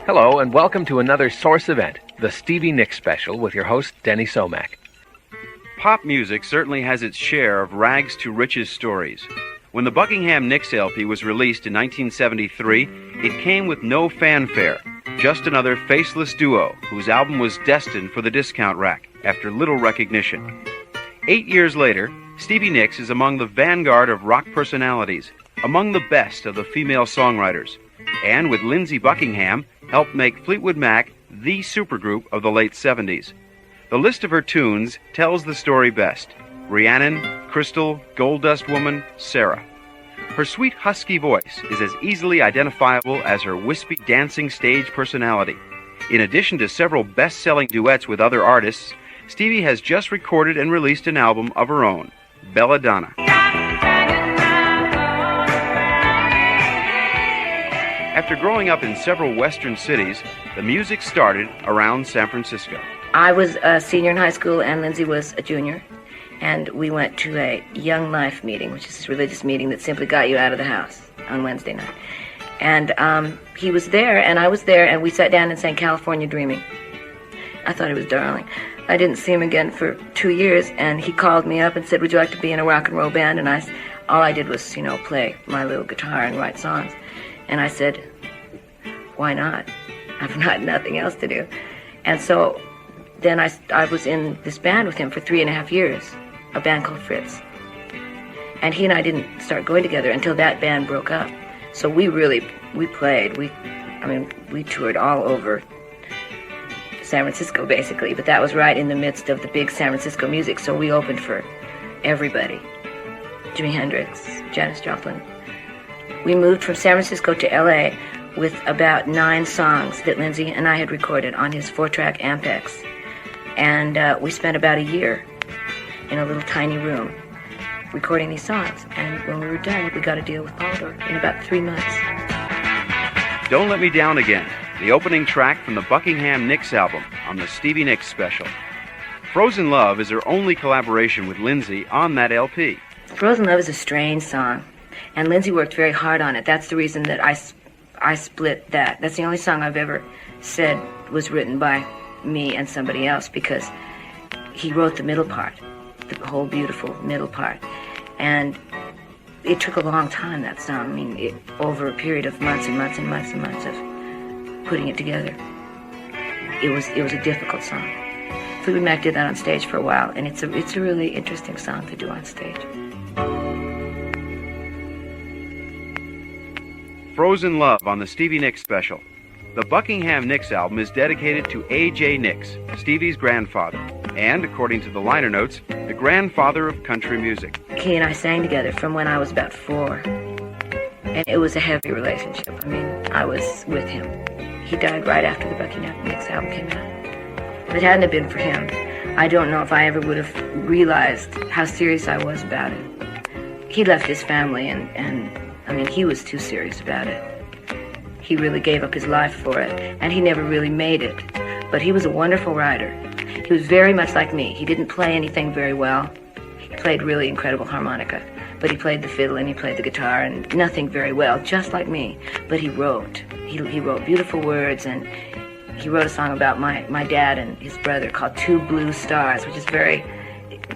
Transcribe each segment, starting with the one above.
Hello, and welcome to another Source event, the Stevie Nicks Special, with your host, Denny Somach. Pop music certainly has its share of rags to riches stories. When the Buckingham Nicks LP was released in 1973, it came with no fanfare, just another faceless duo whose album was destined for the discount rack after little recognition. 8 years later, Stevie Nicks is among the vanguard of rock personalities, among the best of the female songwriters, and with Lindsey Buckingham, helped make Fleetwood Mac the supergroup of the late 70s. The list of her tunes tells the story best. Rhiannon, Crystal, Gold Dust Woman, Sarah. Her sweet husky voice is as easily identifiable as her wispy dancing stage personality. In addition to several best-selling duets with other artists, Stevie has just recorded and released an album of her own, Belladonna. After growing up in several western cities, the music started around San Francisco. I was a senior in high school and Lindsay was a junior, and we went to a Young Life meeting, which is a religious meeting that simply got you out of the house on Wednesday night. And he was there and I was there, and we sat down and sang California Dreaming. I thought he was darling. I didn't see him again for 2 years, and he called me up and said, would you like to be in a rock and roll band? And all I did was, play my little guitar and write songs. And I said, why not? I've got nothing else to do. And so then I was in this band with him for 3.5 years, a band called Fritz. And he and I didn't start going together until that band broke up. So we played. We toured all over San Francisco, basically. But that was right in the midst of the big San Francisco music. So we opened for everybody. Jimi Hendrix, Janis Joplin. We moved from San Francisco to L.A. with about 9 songs that Lindsey and I had recorded on his 4-track Ampex. And we spent about a year in a little tiny room recording these songs. And when we were done, we got a deal with Polydor in about 3 months. Don't Let Me Down Again, the opening track from the Buckingham Nicks album on the Stevie Nicks Special. Frozen Love is her only collaboration with Lindsey on that LP. Frozen Love is a strange song, and Lindsey worked very hard on it. That's the reason that I split that. That's the only song I've ever said was written by me and somebody else, because he wrote the middle part, the whole beautiful middle part. And it took a long time, that song. Over a period of months and months and months and months of putting it together. It was a difficult song. Fleetwood Mac did that on stage for a while, and it's a really interesting song to do on stage. Frozen Love on the Stevie Nicks Special. The Buckingham Nicks album is dedicated to A.J. Nicks, Stevie's grandfather, and, according to the liner notes, the grandfather of country music. He and I sang together from when I was about 4, and it was a heavy relationship. I was with him. He died right after the Buckingham Nicks album came out. If it hadn't have been for him, I don't know if I ever would have realized how serious I was about it. He left his family, and he was too serious about it. He really gave up his life for it, and he never really made it. But he was a wonderful writer. He was very much like me. He didn't play anything very well. He played really incredible harmonica, but he played the fiddle and he played the guitar, and nothing very well, just like me. But he wrote. He wrote beautiful words, and he wrote a song about my dad and his brother called Two Blue Stars, which is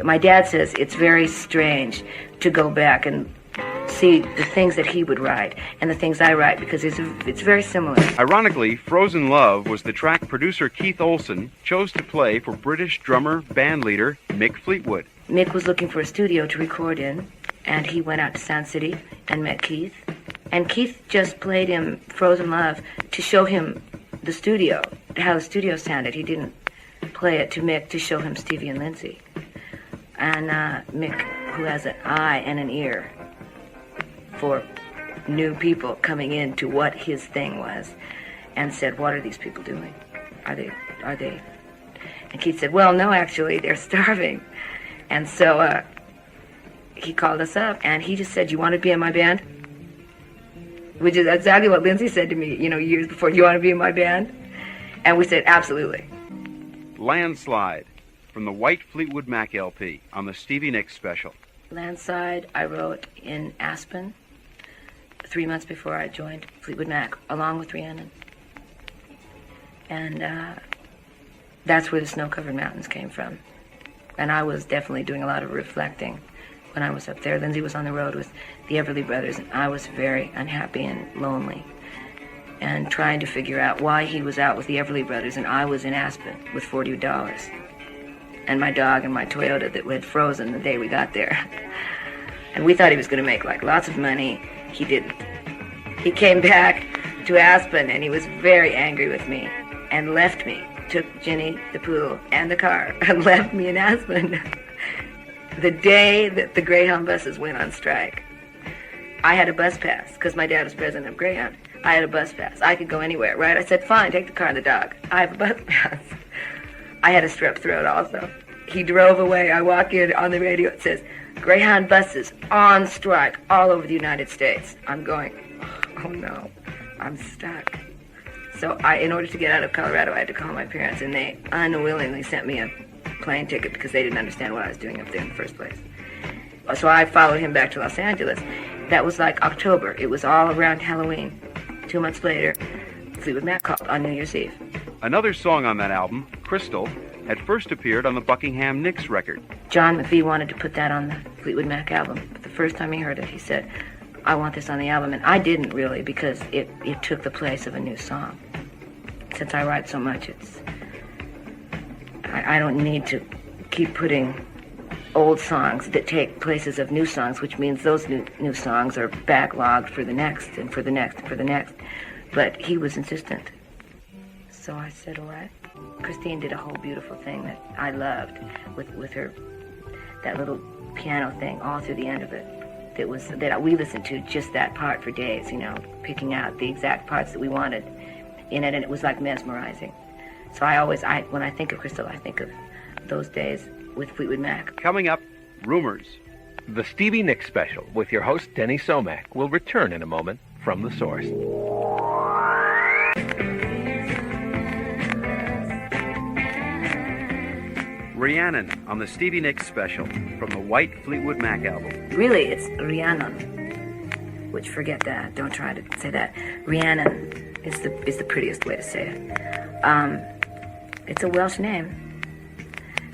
my dad says it's very strange to go back and see the things that he would write and the things I write, because it's very similar. Ironically, Frozen Love was the track producer Keith Olsen chose to play for British drummer, bandleader Mick Fleetwood. Mick was looking for a studio to record in, and he went out to Sound City and met Keith. And Keith just played him Frozen Love to show him the studio, how the studio sounded. He didn't play it to Mick to show him Stevie and Lindsey. And Mick, who has an eye and an ear for new people coming into what his thing was, and said, what are these people doing? Are they? And Keith said, well, no, actually, they're starving. And so he called us up, and he just said, you want to be in my band? Which is exactly what Lindsey said to me, years before, do you want to be in my band? And we said, absolutely. Landslide, from the White Fleetwood Mac LP on the Stevie Nicks Special. Landslide I wrote in Aspen 3 months before I joined Fleetwood Mac, along with Rhiannon. And that's where the Snow-Covered Mountains came from. And I was definitely doing a lot of reflecting when I was up there. Lindsay was on the road with the Everly Brothers, and I was very unhappy and lonely and trying to figure out why he was out with the Everly Brothers and I was in Aspen with $40 and my dog and my Toyota that had frozen the day we got there. And we thought he was going to make like lots of money. He didn't. He came back to Aspen and he was very angry with me and left me. Took Ginny, the poodle, and the car and left me in Aspen the day that the Greyhound buses went on strike. I had a bus pass because my dad was president of Greyhound. I had a bus pass. I could go anywhere, right? I said, fine, take the car and the dog. I have a bus pass. I had a strep throat also. He drove away. I walk in on the radio. It says, Greyhound buses on strike all over the United States. I'm going, oh no, I'm stuck. So in order to get out of Colorado, I had to call my parents, and they unwillingly sent me a plane ticket because they didn't understand what I was doing up there in the first place. So I followed him back to Los Angeles. That was like October. It was all around Halloween. 2 months later, Fleetwood Mac called on New Year's Eve. Another song on that album, Crystal, had first appeared on the Buckingham Nicks record. John McVie wanted to put that on the Fleetwood Mac album. But the first time he heard it, he said, I want this on the album. And I didn't really, because it took the place of a new song. Since I write so much, I don't need to keep putting old songs that take places of new songs, which means those new songs are backlogged for the next and for the next and for the next. But he was insistent. So I said, all right. Christine did a whole beautiful thing that I loved with her, that little piano thing all through the end of it. That we listened to just that part for days, picking out the exact parts that we wanted in it, and it was like mesmerizing. So when I think of Crystal, I think of those days with Fleetwood Mac. Coming up, Rumors. The Stevie Nicks Special with your host Denny Somach will return in a moment from the Source. Rhiannon on the Stevie Nicks Special from the White Fleetwood Mac album. Really, it's Rhiannon, which forget that. Don't try to say that. Rhiannon is the prettiest way to say it. It's a Welsh name.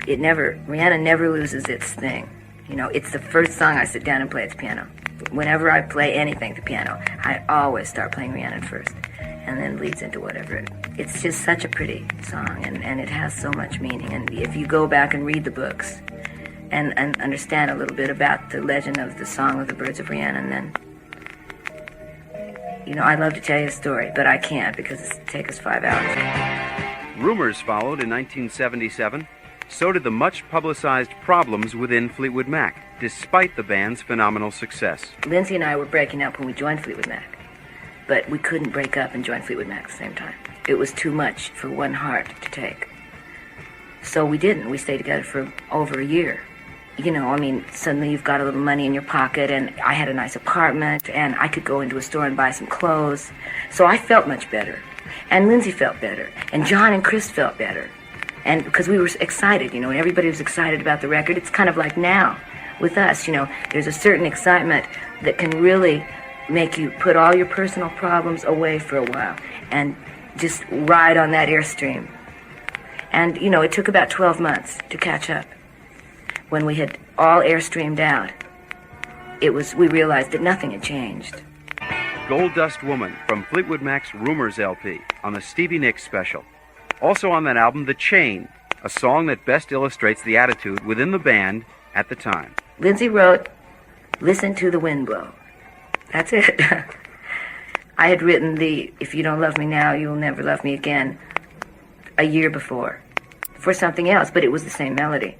Rhiannon never loses its thing. It's the first song I sit down and play at the piano. Whenever I play anything at the piano, I always start playing Rhiannon first, and then leads into whatever. It's just such a pretty song, and it has so much meaning. And if you go back and read the books and understand a little bit about the legend of the Song of the Birds of Rhiannon, then, I'd love to tell you a story, but I can't because it'd take us 5 hours. Rumors followed in 1977. So did the much-publicized problems within Fleetwood Mac, despite the band's phenomenal success. Lindsay and I were breaking up when we joined Fleetwood Mac, but we couldn't break up and join Fleetwood Mac at the same time. It was too much for one heart to take. So we didn't. We stayed together for over a year. Suddenly you've got a little money in your pocket, and I had a nice apartment, and I could go into a store and buy some clothes. So I felt much better, and Lindsay felt better, and John and Chris felt better. And because we were excited, everybody was excited about the record. It's kind of like now with us, there's a certain excitement that can really make you put all your personal problems away for a while and just ride on that airstream. And, it took about 12 months to catch up. When we had all airstreamed out, we realized that nothing had changed. Gold Dust Woman from Fleetwood Mac's Rumors LP on the Stevie Nicks Special. Also on that album, The Chain, a song that best illustrates the attitude within the band at the time. Lindsay wrote, Listen to the Wind Blow. That's it. I had written the If You Don't Love Me Now, You'll Never Love Me Again a year before for something else, but it was the same melody.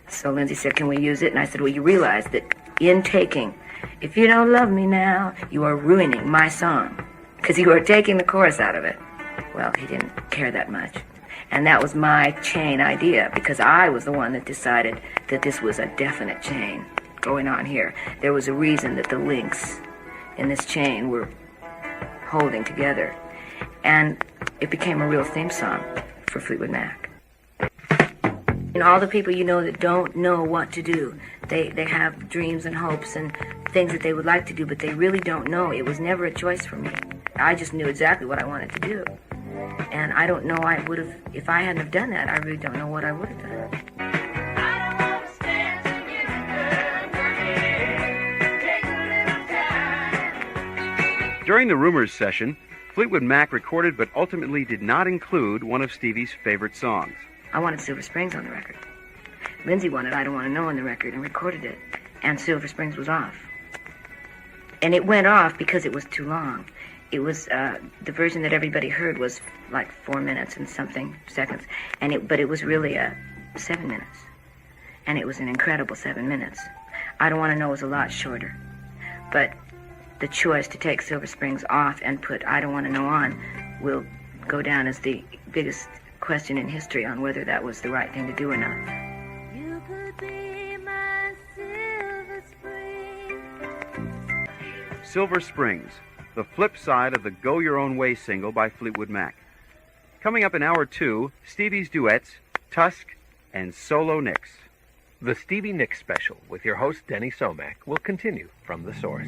So Lindsay said, can we use it? And I said, well, you realize that in taking If You Don't Love Me Now, you are ruining my song because you are taking the chorus out of it. Well, he didn't care that much. And that was my chain idea, because I was the one that decided that this was a definite chain going on here. There was a reason that the links in this chain were holding together. And it became a real theme song for Fleetwood Mac. And all the people that don't know what to do, they have dreams and hopes and things that they would like to do, but they really don't know. It was never a choice for me. I just knew exactly what I wanted to do. And I don't know, I would have, if I hadn't have done that, I really don't know what I would have done. During the Rumors session, Fleetwood Mac recorded but ultimately did not include one of Stevie's favorite songs. I wanted Silver Springs on the record. Lindsay wanted I Don't Want to Know on the record and recorded it. And Silver Springs was off. And it went off because it was too long. It was, the version that everybody heard was like 4 minutes and something seconds. But it was really 7 minutes. And it was an incredible 7 minutes. I Don't Want to Know was a lot shorter. But the choice to take Silver Springs off and put I Don't Want to Know on will go down as the biggest question in history on whether that was the right thing to do or not. You could be my Silver Spring. Silver Springs, the flip side of the Go Your Own Way single by Fleetwood Mac. Coming up in hour 2, Stevie's duets, Tusk and Solo Nicks. The Stevie Nicks Special with your host Denny Somach will continue from the Source.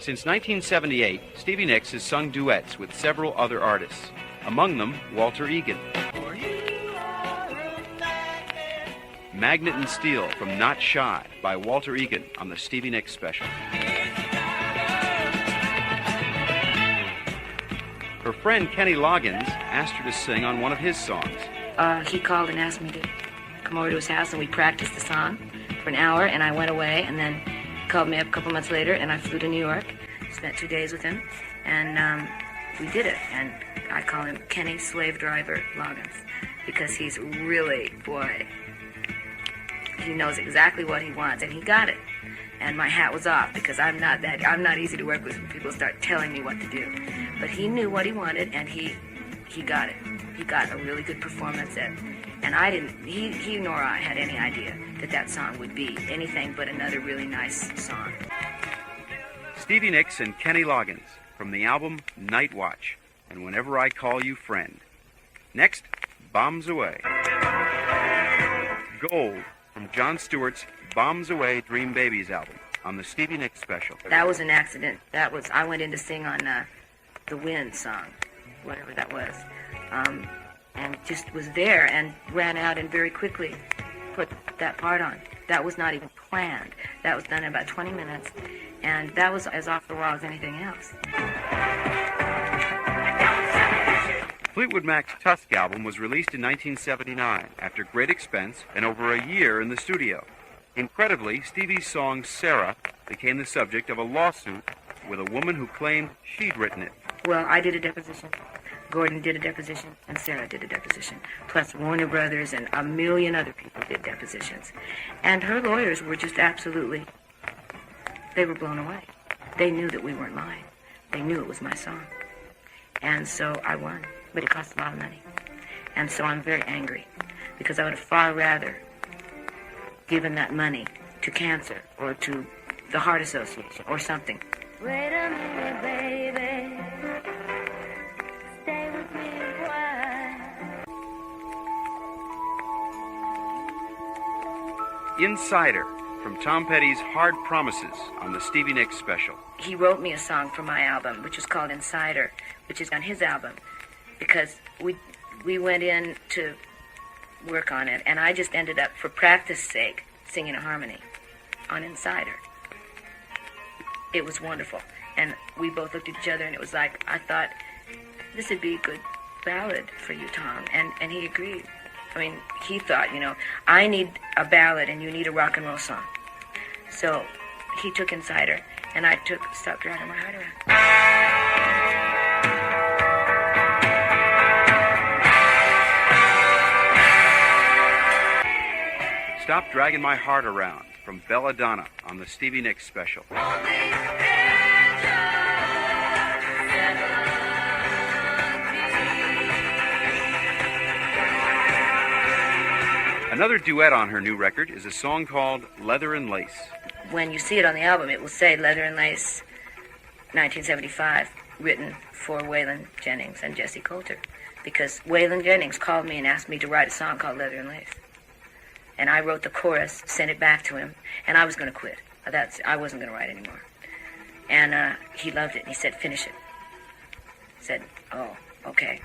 Since 1978, Stevie Nicks has sung duets with several other artists, among them Walter Egan. Magnet and Steel from Not Shy by Walter Egan on the Stevie Nicks Special. Her friend Kenny Loggins asked her to sing on one of his songs. He called and asked me to come over to his house, and we practiced the song for an hour, and I went away, and then he called me up a couple months later, and I flew to New York, spent 2 days with him, and we did it. And I call him Kenny Slave Driver Loggins, because he's really, boy, he knows exactly what he wants, and he got it. And my hat was off, because I'm not easy to work with when people start telling me what to do. But he knew what he wanted, and he got it. He got a really good performance and I didn't, he nor I had any idea that song would be anything but another really nice song. Stevie Nicks and Kenny Loggins from the album Night Watch and Whenever I Call You Friend. Next, Bombs Away. Gold from Jon Stewart's Bombs Away Dream Babies album on the Stevie Nicks Special. That was an accident. I went in to sing on the Wind song, whatever that was. And just was there and ran out and very quickly put that part on. That was not even planned. That was done in about 20 minutes, and that was as off the wall as anything else. Fleetwood Mac's Tusk album was released in 1979 after great expense and over a year in the studio. Incredibly, Stevie's song Sarah became the subject of a lawsuit with a woman who claimed she'd written it. Well, I did a deposition. Gordon did a deposition, and Sarah did a deposition. Plus Warner Brothers and a million other people did depositions. And her lawyers were just absolutely, they were blown away. They knew that we weren't lying. They knew it was my song. And so I won, but it cost a lot of money. And so I'm very angry, because I would have far rather given that money to cancer or to the Heart Association or something. Wait a minute, baby. Stay with me a while. Insider from Tom Petty's Hard Promises on the Stevie Nicks Special. He wrote me a song for my album, which was called Insider, which is on his album, because we went in to work on it, and I just ended up, for practice sake, singing a harmony on Insider. It was wonderful, and we both looked at each other, and it was like, I thought, this would be a good ballad for you, Tom, and he agreed. I mean, he thought, I need a ballad and you need a rock and roll song. So he took Insider, and I took Stop Dragging My Heart Around. Stop Dragging My Heart Around from Belladonna on the Stevie Nicks Special. Another duet on her new record is a song called Leather and Lace. When you see it on the album, it will say Leather and Lace, 1975, written for Waylon Jennings and Jesse Coulter, because Waylon Jennings called me and asked me to write a song called Leather and Lace. And I wrote the chorus, sent it back to him, and I was going to quit. I wasn't going to write anymore. And he loved it, and he said, finish it. Said, oh, okay.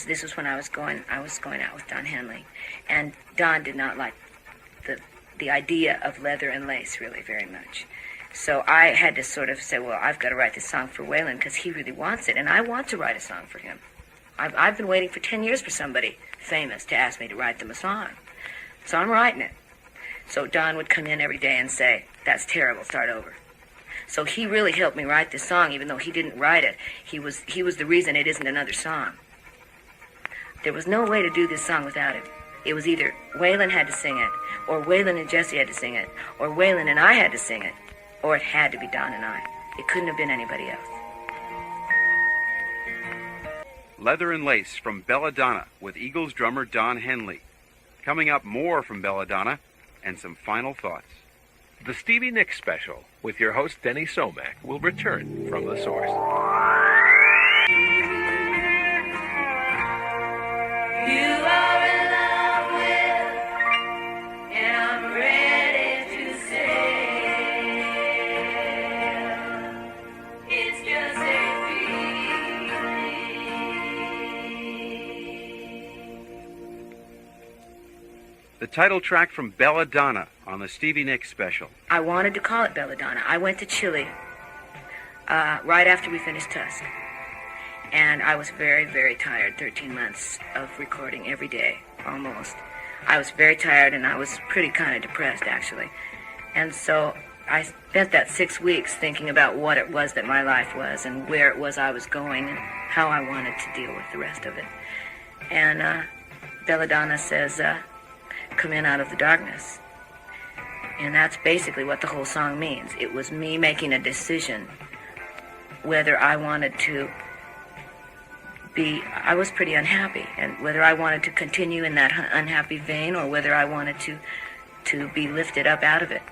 This was when I was going out with Don Henley, and Don did not like the idea of leather and lace really very much. So I had to sort of say, well, I've got to write this song for Waylon because he really wants it, and I want to write a song for him. I've been waiting for 10 years for somebody famous to ask me to write them a song. So I'm writing it. So Don would come in every day and say, that's terrible, start over. So he really helped me write this song, even though he didn't write it. He was the reason it isn't another song. There was no way to do this song without him. It was either Waylon had to sing it, or Waylon and Jesse had to sing it, or Waylon and I had to sing it, or it had to be Don and I. It couldn't have been anybody else. Leather and Lace from Belladonna with Eagles drummer Don Henley. Coming up, more from Belladonna and some final thoughts. The Stevie Nicks Special with your host Denny Somach will return from the source. You are in love with, and I'm ready to sail. It's just a feeling. The title track from Belladonna on the Stevie Nicks Special. I wanted to call it Belladonna. I went to Chile right after we finished Tusk. And I was very, very tired, 13 months of recording every day, almost. I was very tired, and I was pretty kind of depressed, actually. And so I spent that 6 weeks thinking about what it was that my life was and where it was I was going and how I wanted to deal with the rest of it. And Belladonna says, come in out of the darkness. And that's basically what the whole song means. It was me making a decision whether I wanted to I was pretty unhappy, and whether I wanted to continue in that unhappy vein or whether I wanted to be lifted up out of it.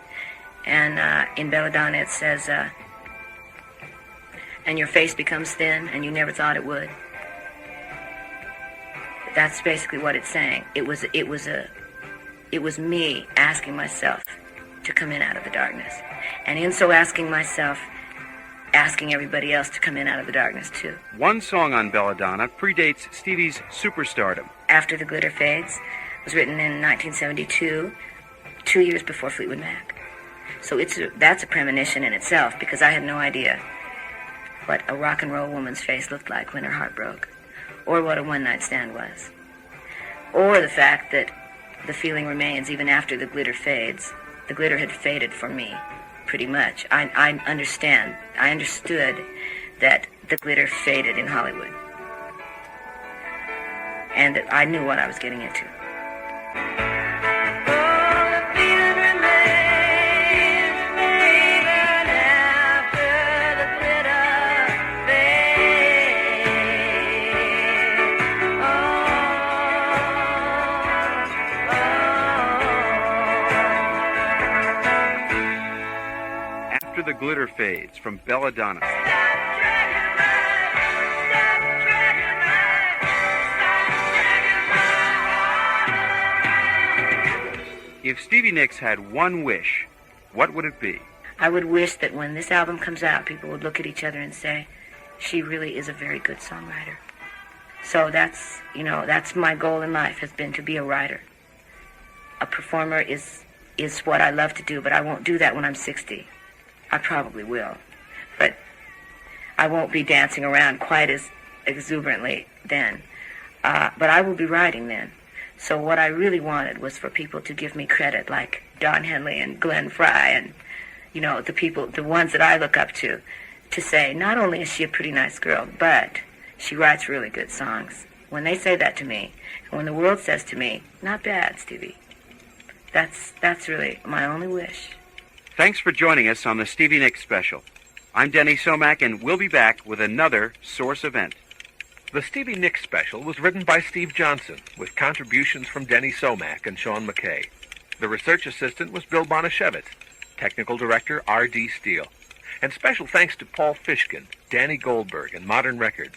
And in Belladonna it says, and your face becomes thin and you never thought it would. That's basically what it's saying. It was me asking myself to come in out of the darkness. And in so asking myself, asking everybody else to come in out of the darkness, too. One song on Belladonna predates Stevie's superstardom. After the Glitter Fades was written in 1972, 2 years before Fleetwood Mac. So that's a premonition in itself, because I had no idea what a rock and roll woman's face looked like when her heart broke, or what a one-night stand was, or the fact that the feeling remains even after the glitter fades. The glitter had faded for me. Pretty much. I understood that the glitter faded in Hollywood. And that I knew what I was getting into. After the Glitter Fades from Belladonna. If Stevie Nicks had one wish, what would it be? I would wish that when this album comes out, people would look at each other and say, she really is a very good songwriter. So that's my goal in life, has been to be a writer. A performer is what I love to do, but I won't do that when I'm 60. I probably will, but I won't be dancing around quite as exuberantly then. But I will be writing then. So what I really wanted was for people to give me credit, like Don Henley and Glenn Frey and, the ones that I look up to say, not only is she a pretty nice girl, but she writes really good songs. When they say that to me, and when the world says to me, not bad, Stevie, that's really my only wish. Thanks for joining us on the Stevie Nicks Special. I'm Denny Somach, and we'll be back with another Source event. The Stevie Nicks Special was written by Steve Johnson, with contributions from Denny Somach and Sean McKay. The research assistant was Bill Bonashevitz, technical director R.D. Steele. And special thanks to Paul Fishkin, Danny Goldberg, and Modern Records.